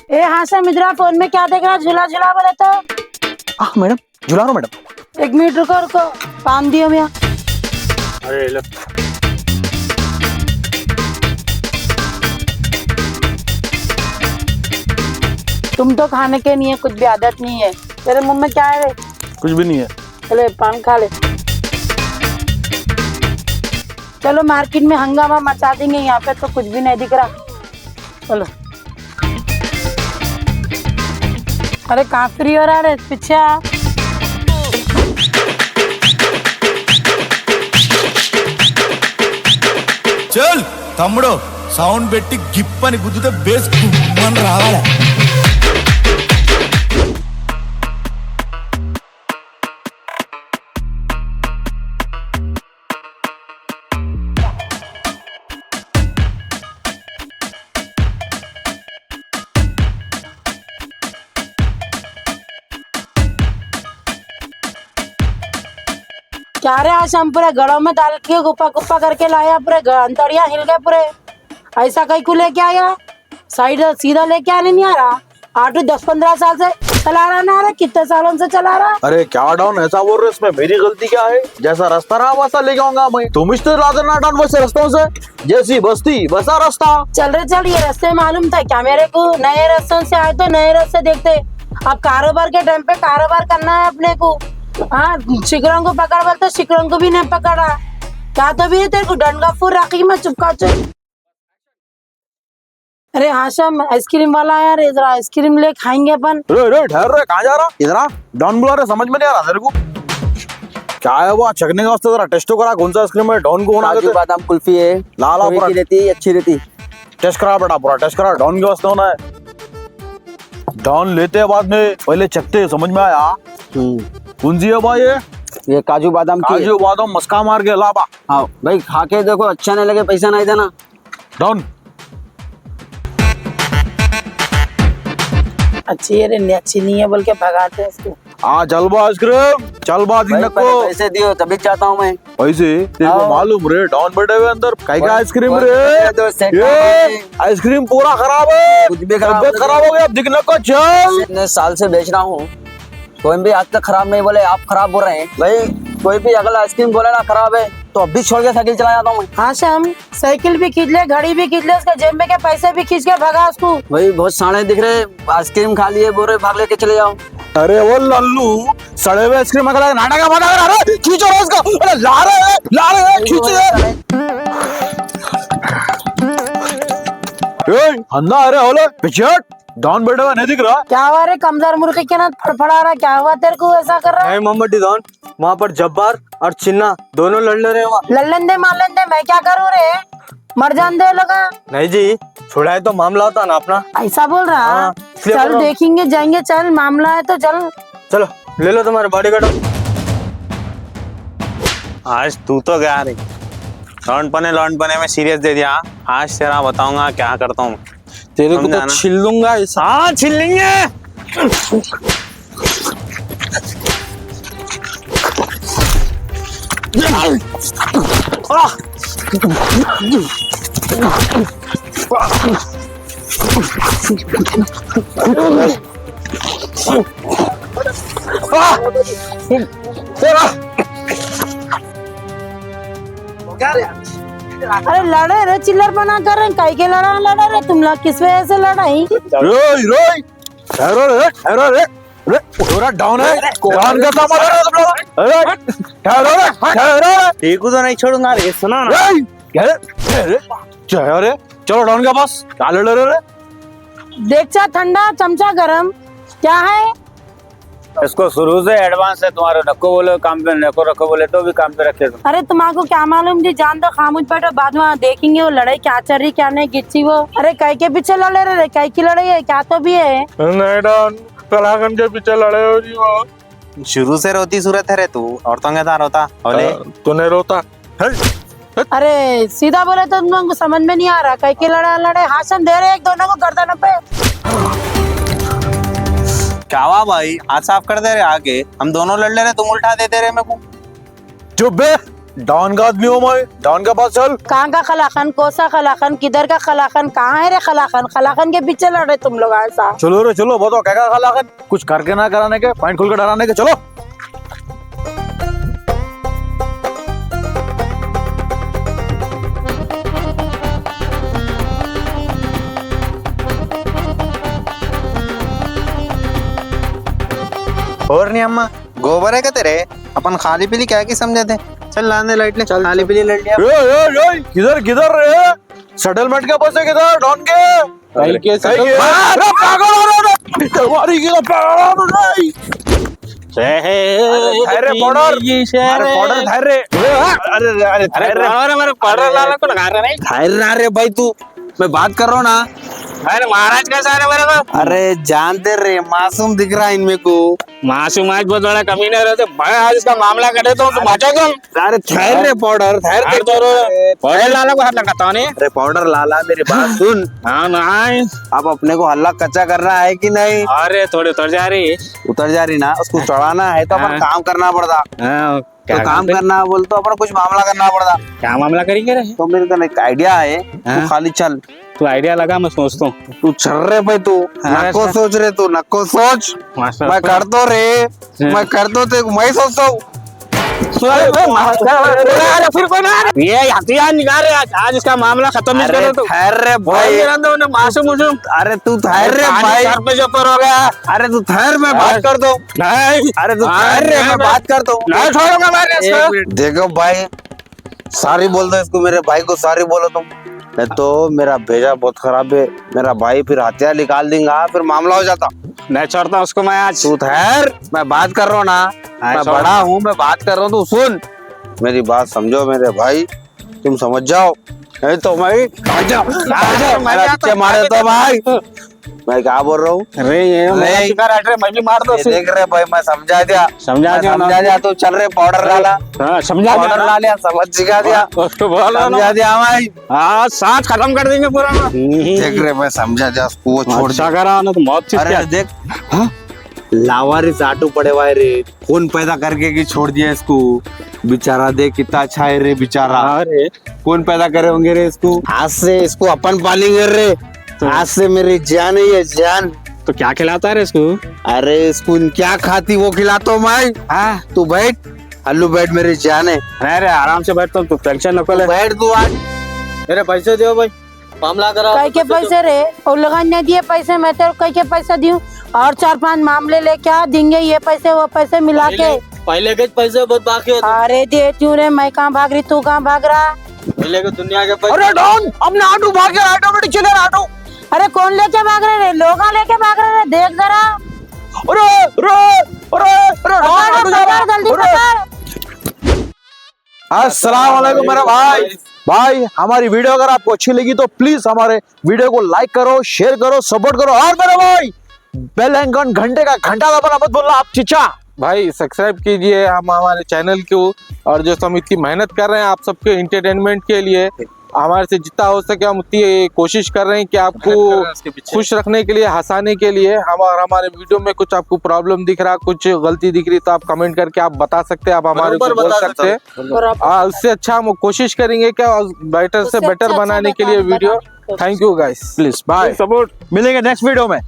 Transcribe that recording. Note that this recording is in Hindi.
ए हाँ सर इधर फोन में क्या देख रहा, झूला झूला बोले तो। मैडम झुला रहा हूँ मैडम। 1 मिनट रुको रुको, पान दियो भैया। अरे लो। तुम तो खाने के नहीं है, कुछ भी आदत नहीं है। तेरे मुंह में क्या है रे? कुछ भी नहीं है। चले पान खा ले। चलो मार्केट में हंगामा मचा देंगे, यहाँ पे तो कुछ भी नहीं दिख रहा। चलो। अरे कहाँ फ्री हो रहा है, पीछे आ। चल తమ్ముడు సౌండ్ పెట్టి గిప్పని గుద్దుతే బేస్ గుమ్మని రావాలి. क्या रे आज हम पूरे घड़ों में डाल के गुप्पा गुप्पा करके लाया, पूरे अंतड़िया हिल गए पूरे। ऐसा कहीं को लेके आया, साइड सीधा लेके आने नहीं आ रहा। ऑटो 10-15 साल से चला रहा ना, रहा कितने सालों से चला रहा। अरे क्या डाउन ऐसा बोल रहे, इसमें मेरी गलती क्या है? जैसा रास्ता रहा वैसा ले जाऊंगा मैं। तुम इस तरह ना डाउन वैसे रास्तों से, जैसी बस्ती वैसा रास्ता। चल रहे चल, ये रास्ते मालूम था क्या मेरे को? नए रास्तों से आए तो नए रास्ते देखते। अब कारोबार के टाइम पे कारोबार करना है अपने को। हाँ शिकरों को पकड़ बोल तो शिकरों को भी नहीं पकड़ा। क्या तो भी है तेरे को डंडा फूर रखी मैं चुपका चुप। अरे हाशम आइसक्रीम वाला आया रे, जरा आइसक्रीम ले खाएंगे अपन। ठहर रहे, कहाँ जा रहा? इधर डॉन बुला रहे, समझ में नहीं आ रहा तेरे को क्या है वो? चखने का वास्ते जरा टेस्ट करा, कौन सा आइसक्रीम है? डॉन को काजू बादाम कुल्फी है, लाला पूरा रहती अच्छी रहती। टेस्ट करा बेटा, पूरा टेस्ट करा। डॉन के वास्ते होना है। डॉन लेते हैं बाद में, पहले चखते, समझ में आया? कौन सी है भाई ये काजू बादाम की। काजू बादाम मस्का मार के लाबा। हाँ भाई खा के देखो, अच्छा नहीं लगे पैसा नहीं देना। डॉन अच्छी है रे, अच्छी नहीं है बोल के भगाते हैं इसको। जलवा आइसक्रीम, चलबा दिन को पैसे दियो तभी चाहता हूँ मैं। पैसे तेरे को मालूम रे, डॉन बैठे हुए अंदर कई का आइसक्रीम रे। ये आइसक्रीम पूरा खराब है, कुछ भी खराब हो गया। अब दिखने को चल, इतने साल से बेच रहा हूँ, कोई भी आज तक खराब नहीं बोले। आप खराब बोल रहे हैं भाई। कोई भी अगला आइसक्रीम बोले ना खराब है तो अभी छोड़ के साइकिल चला जाता हूँ मैं। हाँ शाम साइकिल भी खींच ले, घड़ी भी खींच ले, उसके जेब में के पैसे भी खींच के भगा उसको। भाई बहुत साड़े दिख रहे, आइसक्रीम खा लिए बोल रहे भाग लेके चले जाओ। अरे वो लल्लू सड़े हुए आइसक्रीम का नाटक का बता रहा, खींचो इसको। अरे ला रहे खींच रहे। अंधा अरे होले पिछट, डॉन बैठा हुआ नहीं दिख रहा? क्या हुआ रे, कमजोर मुर्गी के ना फड़फड़ा रहा, क्या हुआ तेरे को ऐसा कर रहा है? मोहम्मद डॉन, वहाँ पर जब्बार और चिन्ना दोनों लड़ रहे हैं। लल्लन दे मान दे, मैं क्या करूँ रे, मर जान दे लगा। नहीं जी, छुड़ाए तो मामला होता ना अपना। ऐसा बोल रहा? हाँ, चल देखेंगे जाएंगे, चल मामला है तो चल। चलो ले लो तुम्हारे बॉडी गार्ड। आज तू तो गया रे, लौंड पने में सीरियस दे दिया। आज तेरा बताऊंगा क्या करता हूँ। तेरे को तो छिल लूंगा। हाँ छिल लेंगे। अरे लड़े रे, चिल्लर बना कर रहे, कई के लड़ा रे तुम लोग, किस वजह से लड़ाई? रोई ठहरो रे, पूरा डाउन है, डाउन का सामान है तुम लोग। अरे ठहरो ठीक तो नहीं छोड़ूंगा रे, सुना ना। चलो डाउन के पास, क्या लड़ रहे रे? देख चा ठंडा चमचा गरम, क्या है? इसको शुरू से एडवांस है तुम्हारे, नको बोले काम पे, नको रखो बोले तो भी काम पे रखे तुम। अरे तुम्हारे क्या मालूम जी, जान दो खामोश बैठो, बाद में देखेंगे वो लड़ाई क्या चल रही क्या नहीं, गिच्ची वो। अरे कई के पीछे लड़े रे, कई की लड़ाई है क्या? तो भी है नहीं डॉन, कलाकंद के पीछे लड़े हो जी वो। शुरू से रोती सूरत है रे तू, औरतों के साथ रोता बोले। तूने रोता? अरे सीधा बोले तो तुम लोगों को समझ में नहीं आ रहा, कई के लड़े हासन दे रहे एक दोनों को गर्दन पे। क्या हुआ भाई, हाथ साफ कर दे रहे आके, हम दोनों लड़ ले रहे, तुम उल्टा देते रहे मेरे को। चुप बे, डॉन का आदमी हूँ मैं, डॉन के पास चल। कहाँ का खलाखन, कोसा खलाखन, किधर का खलाखन, कहाँ है रे खलाखन? खलाखन के पीछे लड़े तुम लोग ऐसा। चलो रे चलो, बताओ क्या क्या खाला खन? कुछ करके ना कराने के, पॉइंट खोल के डराने के, चलो। और नहीं अम्मा, गोबर है क्या तेरे? अपन खाली पीली क्या की समझे थे? चल लाने लाइट ले, चल खाली पीली लड़ लिया। किधर किधर रे? सेटलमेंट के पैसे किधर डॉन के? भाई के अरे पागल हो रहा है, तुम्हारी की पागल हो रहा है। अरे बॉर्डर, अरे बॉर्डर धैर्य, अरे अरे ठहर रे भाई, तू मैं बात कर रहा हूँ ना। अरे महाराज कैसा है मेरे को? अरे जानते रे, मासूम दिख रहा है इनमें को। मासूम आज बहुत बड़ा कमीना रहते। मैं आज इसका मामला करे तो बचो तुम। अरे ठहर रे पाउडर, ठहर ठहर तो रो। लाला को हाथ लगाता नहीं। अरे पाउडर लाला, मेरी बात सुन। हाँ नहीं, अब अपने को हल्ला कच्चा करना है कि नहीं? अरे थोड़ी उतर जा रही। उतर जा रही ना, उसको चढ़ाना है तो अपन हाँ। काम करना पड़ता। हाँ, तो काम करना बोल तो अपन कुछ मामला करना पड़ता। क्या मामला करेंगे रे? तो मेरे को एक आइडिया है, तू खाली चल। तू आइडिया लगा, मैं सोचता हूँ। तू चल रे भाई, तू नको सोच रे, तू नको सोच। मैं कर दो रे, मैं कर दो तो मैं सोचता हूँ। फिर कोई ना, ये हथियार निकाल रहे आज इसका मामला खत्म नहीं अरे करो तो। ठहर रे भाई, मासूम मासूम। अरे तू ठहर रे भाई, सर पे जो पर हो गया। अरे तू ठहर, मैं बात कर दो। नहीं, अरे तू ठहर रे, मैं बात कर दो। नहीं छोड़ूंगा मैं एक इसको। मिनट, देखो भाई, सॉरी बोल दो इसको, मेरे भाई को सॉरी बोलो तुम। नहीं तो मेरा भेजा बहुत खराब है, मेरा भाई फिर हथियार निकाल देगा, फिर मामला हो जाता। नहीं छोड़ता उसको मैं आज। तू ठहर, मैं बात कर रहा हूँ ना, मैं छोड़। बड़ा हूँ, मैं बात कर रहा हूँ, तू सुन मेरी बात, समझो मेरे भाई, तुम समझ जाओ। नहीं तो मैं समझ जाओ, मेरा पीछे मारे तो भाई, मैं क्या बोल रहा हूँ? अरे ये नहीं। मैं भी मार दो। ये देख रहे भाई, मैं समझा दिया, समझा दिया ना। समझा दिया। तू चल रहे, पाउडर डाला, हाँ, समझा पाउडर ला लिया, समझ सिखा दिया, उसको बोलो ना। समझा दिया भाई। हाँ, साथ खत्म कर देंगे पूरा। देख रहे, मैं समझा दिया उसको, वो छोड़ अच्छा करा ना तो मौत चीज अरे क्या। देख, लावारिस आटू पड़े हुआ है रे, खून पैदा करके की छोड़ दिया इसको। बेचारा देख कितना अच्छा है रे, बेचारा। अरे कौन पैदा करे होंगे रे इसको? आज से इसको अपन पालेंगे रे, आज से मेरी जान है ये, जान। तो क्या खिलाता है रे इसको? अरे इसको क्या खाती वो खिलाता हूँ मैं। हाँ तू बैठ, हल्लू बैठ, मेरी जान है। अरे आराम से बैठ, तू टेंशन नको ले। बैठ तू आज। मेरे पैसे दो भाई, मामला करा। कई के पैसे रे? और लोगन ने दिए पैसे, मैं तेरे को कई के पैसे दूं? और 4-5 मामले लेके आ देंगे, ये पैसे वो पैसे मिला के। पहले के पैसे बहुत बाकी होते, अरे देती हूँ रे, मैं कहाँ भाग रही, तू कहाँ भाग रहा? पहले के दुनिया के पैसे। अरे डॉन, अपने ऑटो भाग गया, ऑटोमेटिक चले ऑटो। अरे कौन लेके भाग रहे रे? लोग लेके भाग रहे रे, देख जरा। अरे अरे अरे अरे डॉन, ऑटो जा रहा है। जल्दी पकड़। अस्सलाम वालेकुम मेरा भाई, हमारी वीडियो अगर आपको अच्छी लगी तो प्लीज हमारे वीडियो को लाइक करो, शेयर करो, सपोर्ट करो। और मेरे भाई, बेल आइकन घंटे का घंटा दबाना मत भूलना आप चिचा। भाई सब्सक्राइब कीजिए हम हमारे चैनल को, और जो हम इतनी मेहनत कर रहे हैं आप सबके एंटरटेनमेंट के लिए, हमारे से जितना हो सके हम उतनी कोशिश कर रहे हैं कि आपको खुश रखने के लिए, हंसाने के लिए। हमारे वीडियो में कुछ आपको प्रॉब्लम दिख रहा, कुछ गलती दिख रही तो आप कमेंट करके आप बता सकते हैं, आप हमारे को बोल सकते हैं। उससे अच्छा हम कोशिश करेंगे क्या बेटर से बेटर बनाने के लिए video. Thank you guys, please bye. मिलेंगे नेक्स्ट वीडियो में।